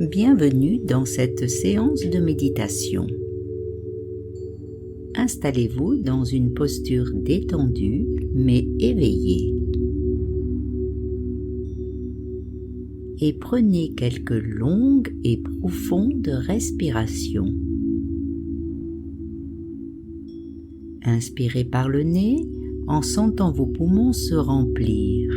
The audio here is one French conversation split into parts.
Bienvenue dans cette séance de méditation. Installez-vous dans une posture détendue mais éveillée. Et prenez quelques longues et profondes respirations. Inspirez par le nez en sentant vos poumons se remplir.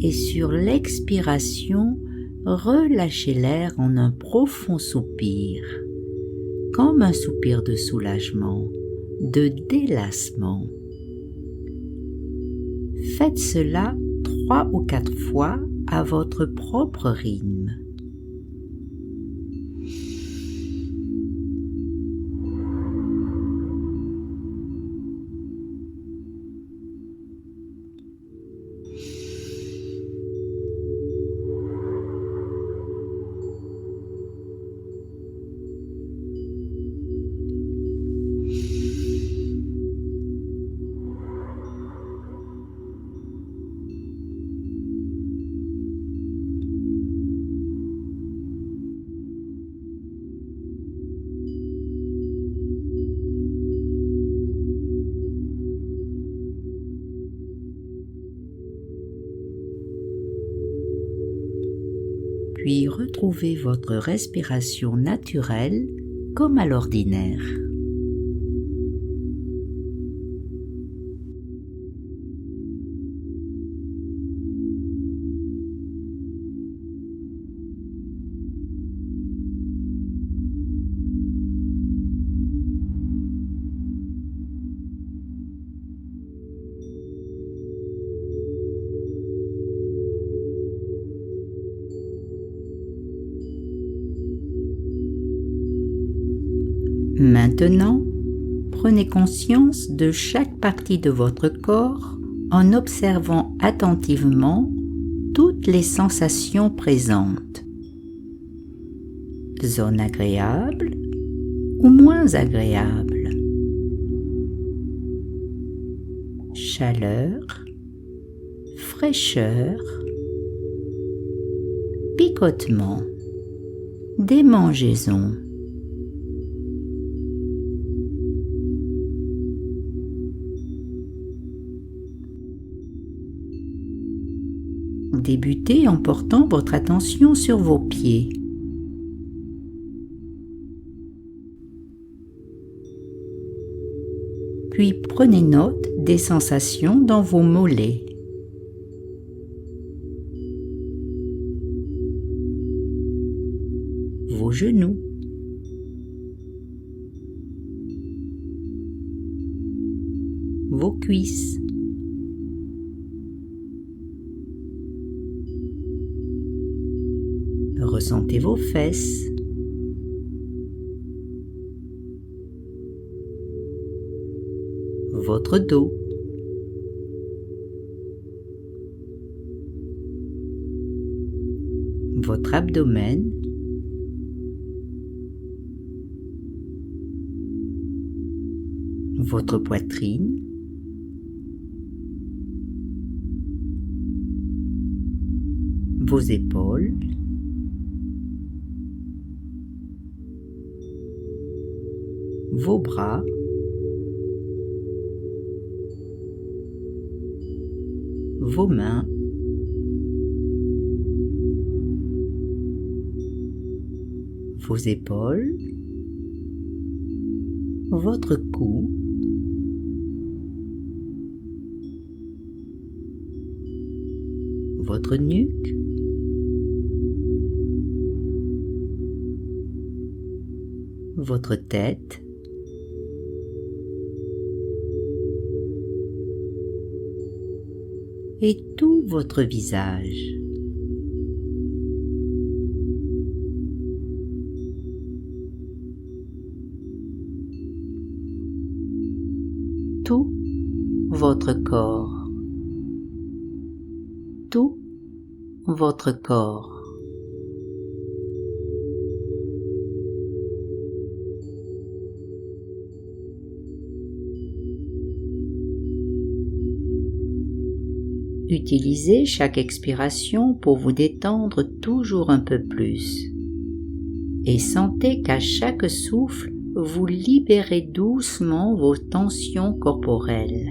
Et sur l'expiration, relâchez l'air en un profond soupir, comme un soupir de soulagement, de délassement. Faites cela 3 ou 4 fois à votre propre rythme. Puis retrouvez votre respiration naturelle comme à l'ordinaire. Maintenant, prenez conscience de chaque partie de votre corps en observant attentivement toutes les sensations présentes. Zones agréables ou moins agréables. Chaleur, fraîcheur, picotement, démangeaison. Débutez en portant votre attention sur vos pieds. Puis prenez note des sensations dans vos mollets. Vos genoux. Vos cuisses. Ressentez vos fesses. Votre dos. Votre abdomen. Votre poitrine. Vos épaules. Vos bras, vos mains, vos épaules, votre cou, votre nuque, votre tête, et tout votre visage. Tout votre corps. Tout votre corps. Utilisez chaque expiration pour vous détendre toujours un peu plus. et sentez qu'à chaque souffle, vous libérez doucement vos tensions corporelles.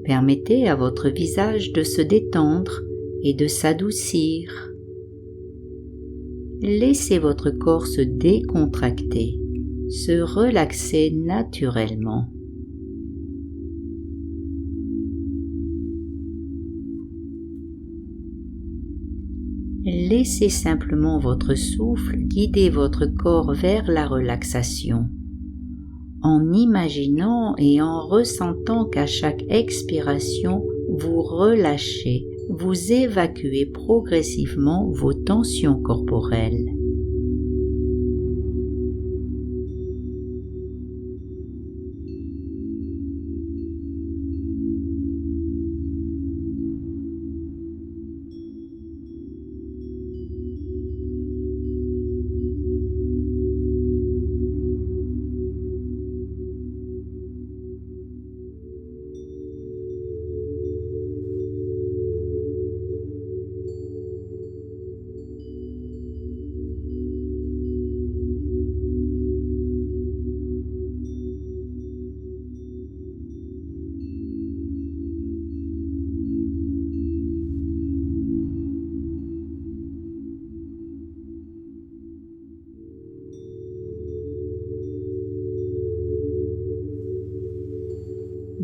Permettez à votre visage de se détendre et de s'adoucir. Laissez votre corps se décontracter, se relaxer naturellement. Laissez simplement votre souffle guider votre corps vers la relaxation, en imaginant et en ressentant qu'à chaque expiration, vous relâchez, vous évacuez progressivement vos tensions corporelles.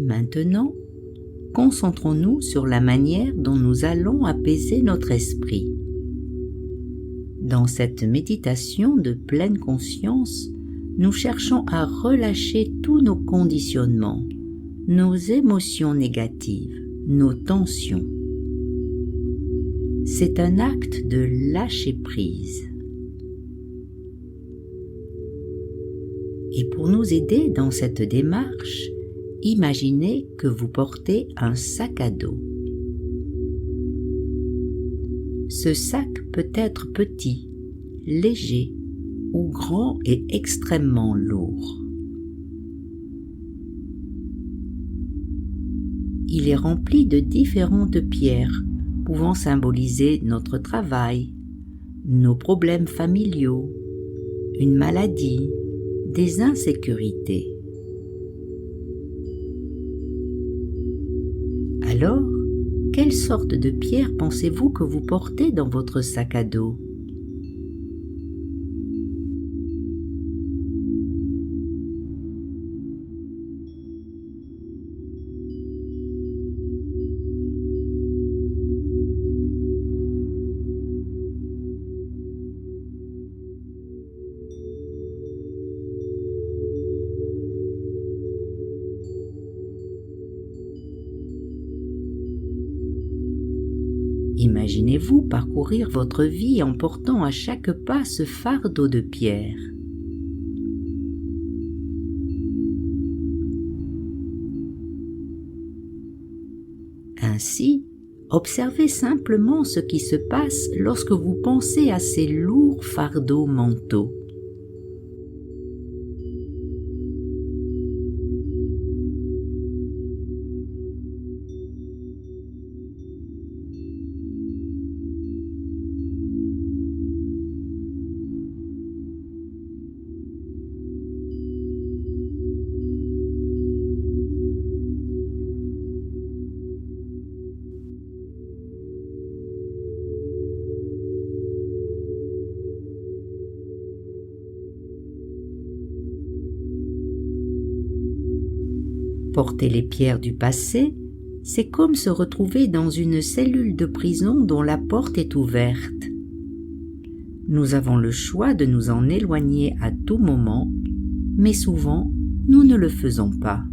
Maintenant, concentrons-nous sur la manière dont nous allons apaiser notre esprit. Dans cette méditation de pleine conscience, nous cherchons à relâcher tous nos conditionnements, nos émotions négatives, nos tensions. C'est un acte de lâcher prise. Et pour nous aider dans cette démarche, imaginez que vous portez un sac à dos. Ce sac peut être petit, léger ou grand et extrêmement lourd. Il est rempli de différentes pierres pouvant symboliser notre travail, nos problèmes familiaux, une maladie, des insécurités. Alors, quelle sorte de pierre pensez-vous que vous portez dans votre sac à dos ? Imaginez-vous parcourir votre vie en portant à chaque pas ce fardeau de pierre. Ainsi, observez simplement ce qui se passe lorsque vous pensez à ces lourds fardeaux mentaux. Porter les pierres du passé, c'est comme se retrouver dans une cellule de prison dont la porte est ouverte. Nous avons le choix de nous en éloigner à tout moment, mais souvent, nous ne le faisons pas.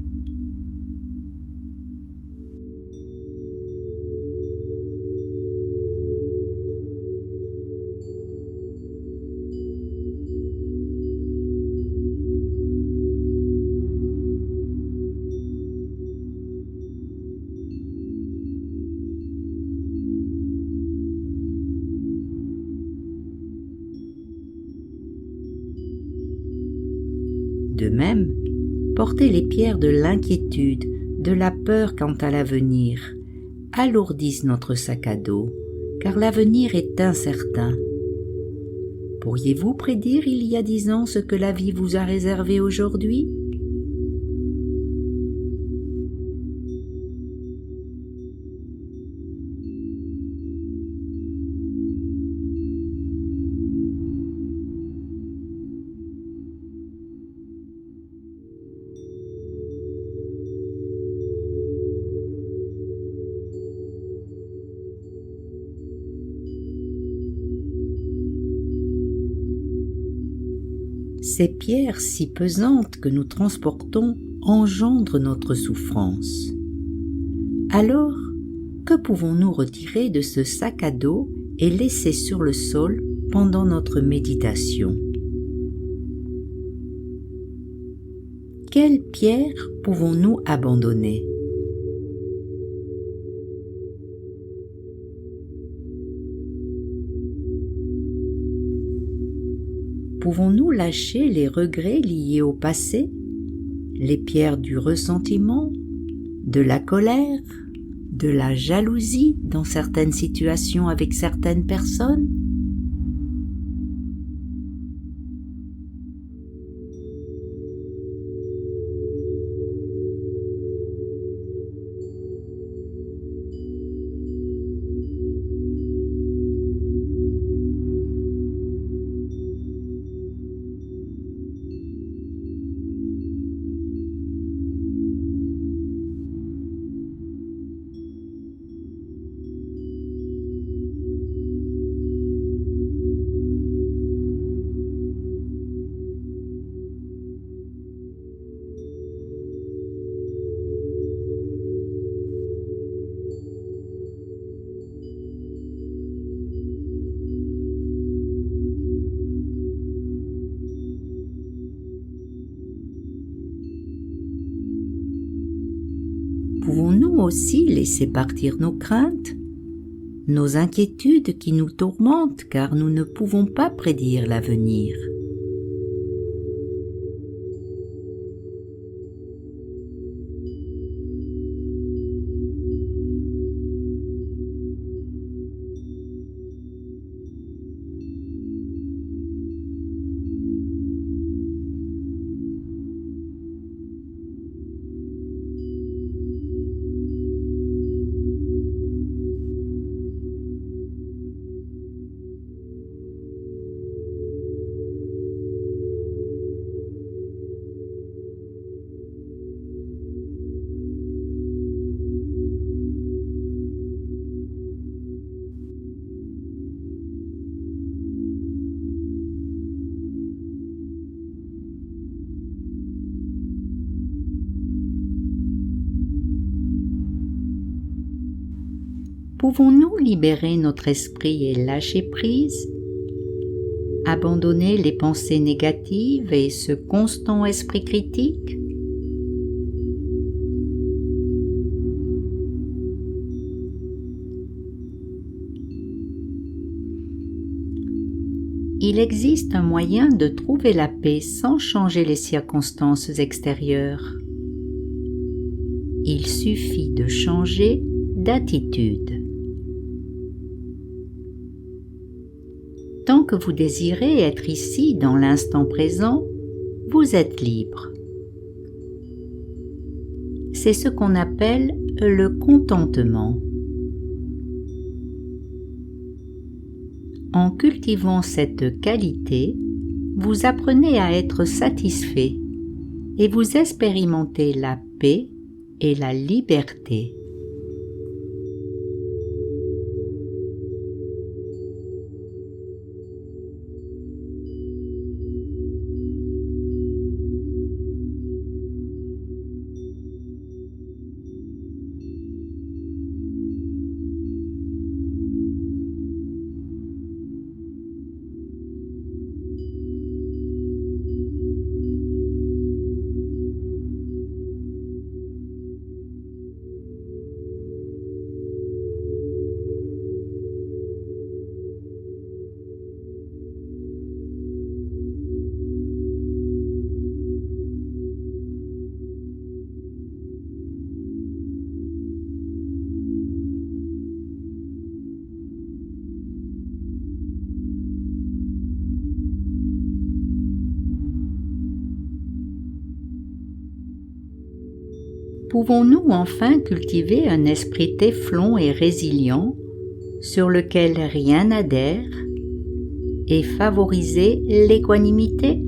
De même, portez les pierres de l'inquiétude, de la peur quant à l'avenir, alourdissent notre sac à dos, car l'avenir est incertain. Pourriez-vous prédire il y a 10 ans ce que la vie vous a réservé aujourd'hui ? Ces pierres si pesantes que nous transportons engendrent notre souffrance. Alors, que pouvons-nous retirer de ce sac à dos et laisser sur le sol pendant notre méditation ? Quelles pierres pouvons-nous abandonner ? Pouvons-nous lâcher les regrets liés au passé, les pierres du ressentiment, de la colère, de la jalousie dans certaines situations avec certaines personnes ? Pouvons-nous aussi laisser partir nos craintes, nos inquiétudes qui nous tourmentent car nous ne pouvons pas prédire l'avenir ? Pouvons-nous libérer notre esprit et lâcher prise ? Abandonner les pensées négatives et ce constant esprit critique ? Il existe un moyen de trouver la paix sans changer les circonstances extérieures. Il suffit de changer d'attitude. Tant que vous désirez être ici dans l'instant présent, vous êtes libre. C'est ce qu'on appelle le contentement. En cultivant cette qualité, vous apprenez à être satisfait et vous expérimentez la paix et la liberté. pouvons-nous enfin cultiver un esprit téflon et résilient sur lequel rien n'adhère et favoriser l'équanimité?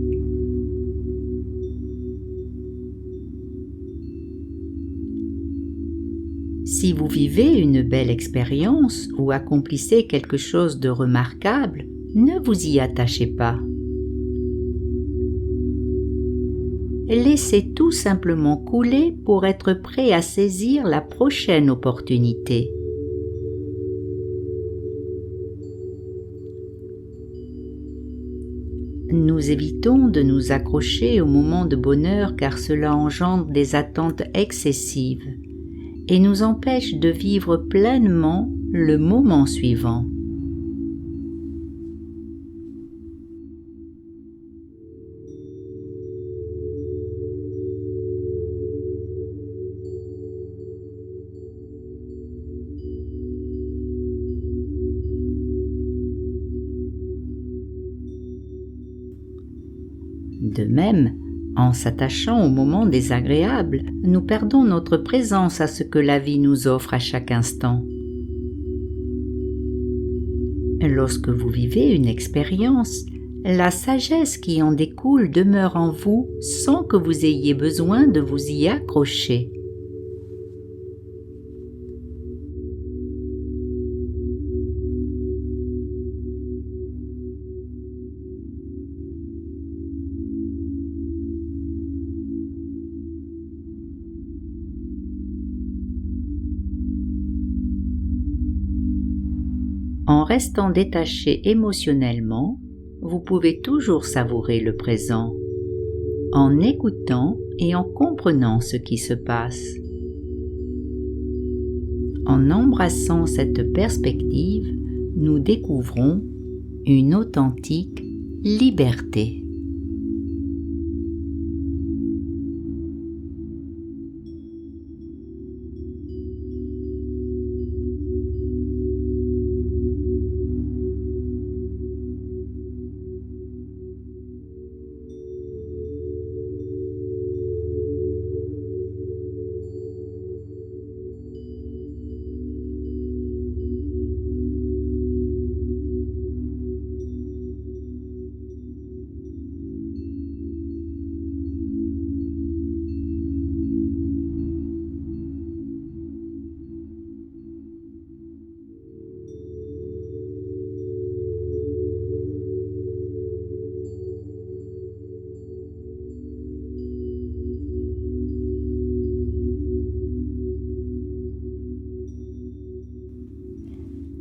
Si vous vivez une belle expérience ou accomplissez quelque chose de remarquable, ne vous y attachez pas. Laissez tout simplement couler pour être prêt à saisir la prochaine opportunité. Nous évitons de nous accrocher aux moments de bonheur car cela engendre des attentes excessives et nous empêche de vivre pleinement le moment suivant. De même, en s'attachant aux moments désagréables, nous perdons notre présence à ce que la vie nous offre à chaque instant. Lorsque vous vivez une expérience, la sagesse qui en découle demeure en vous sans que vous ayez besoin de vous y accrocher. En restant détaché émotionnellement, vous pouvez toujours savourer le présent, en écoutant et en comprenant ce qui se passe. En embrassant cette perspective, nous découvrons une authentique liberté.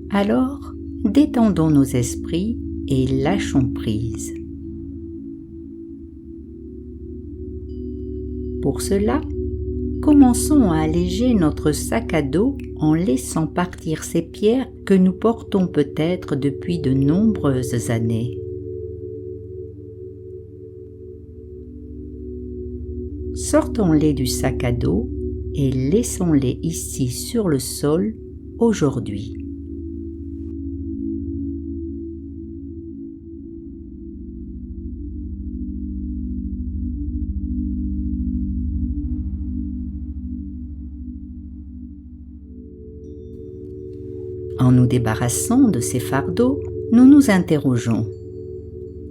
Alors, détendons nos esprits et lâchons prise. Pour cela, commençons à alléger notre sac à dos en laissant partir ces pierres que nous portons peut-être depuis de nombreuses années. Sortons-les du sac à dos et laissons-les ici sur le sol aujourd'hui. En nous débarrassant de ces fardeaux, nous nous interrogeons.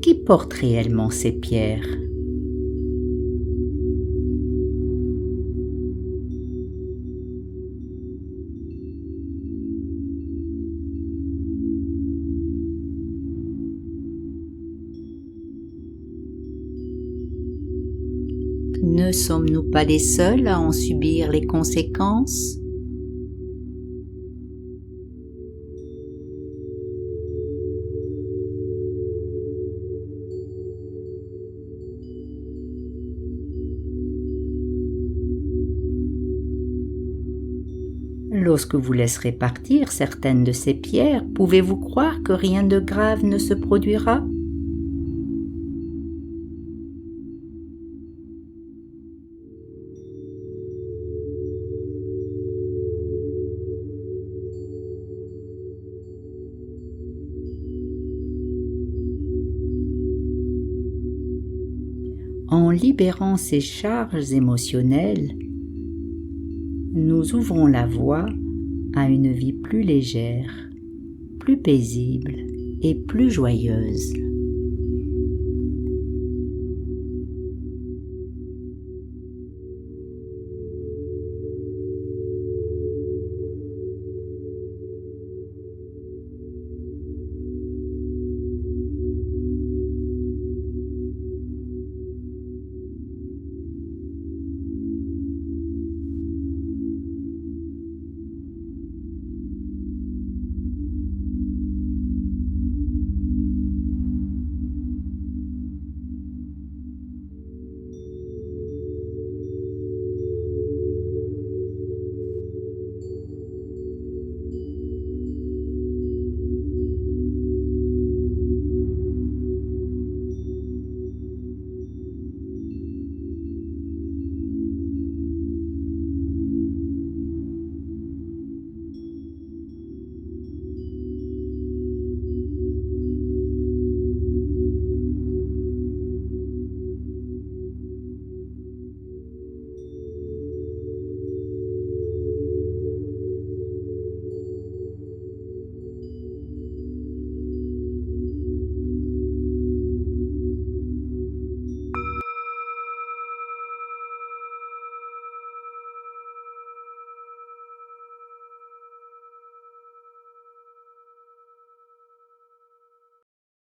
Qui porte réellement ces pierres ? Ne sommes-nous pas les seuls à en subir les conséquences ? Lorsque vous laisserez partir certaines de ces pierres, pouvez-vous croire que rien de grave ne se produira ? En libérant ces charges émotionnelles, nous ouvrons la voie à une vie plus légère, plus paisible et plus joyeuse.